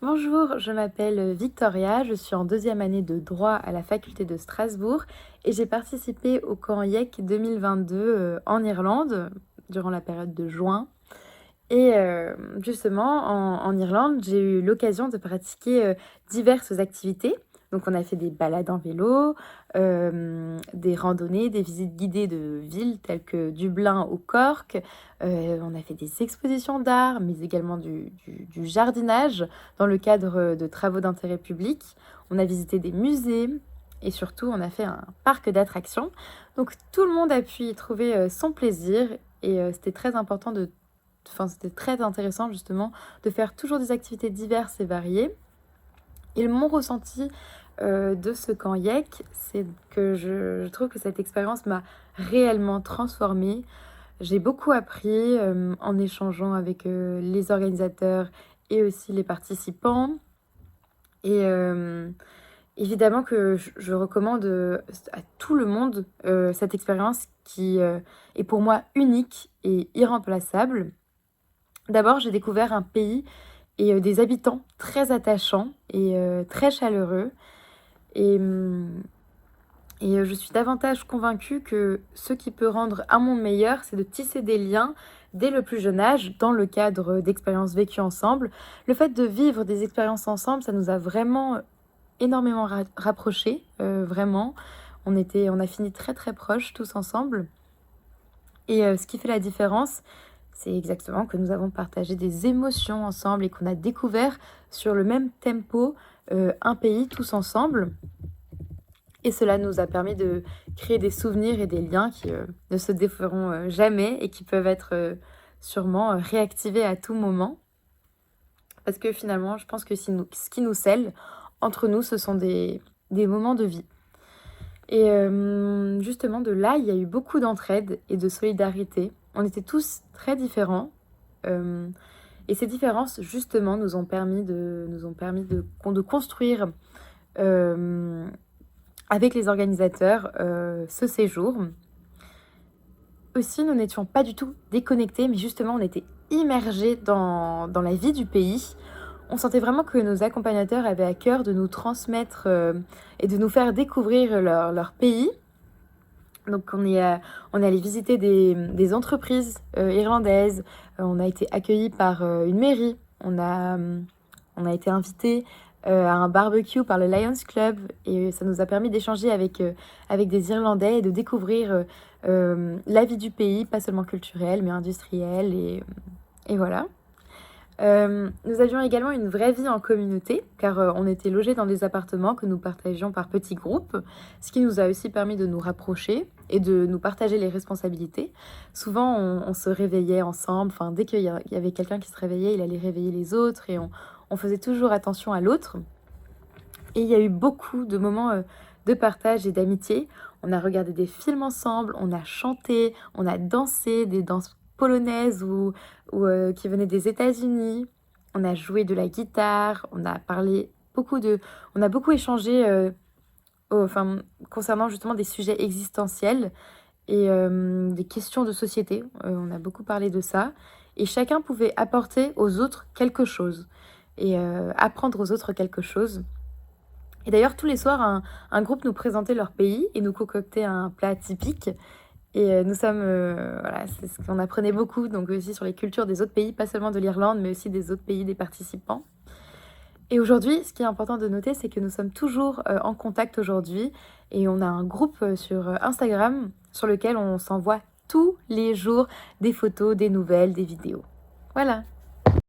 Bonjour, je m'appelle Victoria, je suis en deuxième année de droit à la faculté de Strasbourg et j'ai participé au camp YEC 2022 en Irlande durant la période de juin. Et justement, en Irlande, j'ai eu l'occasion de pratiquer diverses activités. Donc, on a fait des balades en vélo, des randonnées, des visites guidées de villes telles que Dublin ou Cork. On a fait des expositions d'art, mais également du jardinage dans le cadre de travaux d'intérêt public. On a visité des musées et surtout, on a fait un parc d'attractions. Donc, tout le monde a pu y trouver son plaisir et c'était très important c'était très intéressant justement de faire toujours des activités diverses et variées. Et mon ressenti de ce camp YEC, c'est que je trouve que cette expérience m'a réellement transformée. J'ai beaucoup appris en échangeant avec les organisateurs et aussi les participants. Et évidemment que je recommande à tout le monde cette expérience qui est pour moi unique et irremplaçable. D'abord, j'ai découvert un pays et des habitants très attachants et très chaleureux. Et, je suis davantage convaincue que ce qui peut rendre un monde meilleur, c'est de tisser des liens dès le plus jeune âge, dans le cadre d'expériences vécues ensemble. Le fait de vivre des expériences ensemble, ça nous a vraiment énormément rapprochés, vraiment. On a fini très très proches tous ensemble. Et ce qui fait la différence, c'est exactement que nous avons partagé des émotions ensemble et qu'on a découvert sur le même tempo un pays tous ensemble. Et cela nous a permis de créer des souvenirs et des liens qui ne se déferont jamais et qui peuvent être sûrement réactivés à tout moment. Parce que finalement, je pense que ce qui nous scelle entre nous, ce sont des moments de vie. Et justement, de là, il y a eu beaucoup d'entraide et de solidarité. On était tous très différents. Et ces différences, justement, nous ont permis de construire avec les organisateurs ce séjour. Aussi, nous n'étions pas du tout déconnectés, mais justement, on était immergés dans la vie du pays. On sentait vraiment que nos accompagnateurs avaient à cœur de nous transmettre et de nous faire découvrir leur pays. Donc on est allé visiter des entreprises irlandaises, on a été accueillis par une mairie, on a été invités à un barbecue par le Lions Club et ça nous a permis d'échanger avec des Irlandais et de découvrir la vie du pays, pas seulement culturelle mais industrielle et voilà. Nous avions également une vraie vie en communauté, car on était logés dans des appartements que nous partagions par petits groupes, ce qui nous a aussi permis de nous rapprocher et de nous partager les responsabilités. Souvent, on se réveillait ensemble, enfin, dès qu'il y avait quelqu'un qui se réveillait, il allait réveiller les autres et on faisait toujours attention à l'autre. Et il y a eu beaucoup de moments de partage et d'amitié. On a regardé des films ensemble, on a chanté, on a dansé des danses polonaises ou qui venaient des États-Unis. On a joué de la guitare, on a beaucoup échangé enfin, concernant justement des sujets existentiels et des questions de société. On a beaucoup parlé de ça. Et chacun pouvait apporter aux autres quelque chose et apprendre aux autres quelque chose. Et d'ailleurs, tous les soirs, un groupe nous présentait leur pays et nous concoctait un plat typique. Et voilà, c'est ce qu'on apprenait beaucoup, donc aussi sur les cultures des autres pays, pas seulement de l'Irlande, mais aussi des autres pays, des participants. Et aujourd'hui, ce qui est important de noter, c'est que nous sommes toujours en contact aujourd'hui et on a un groupe sur Instagram sur lequel on s'envoie tous les jours des photos, des nouvelles, des vidéos. Voilà.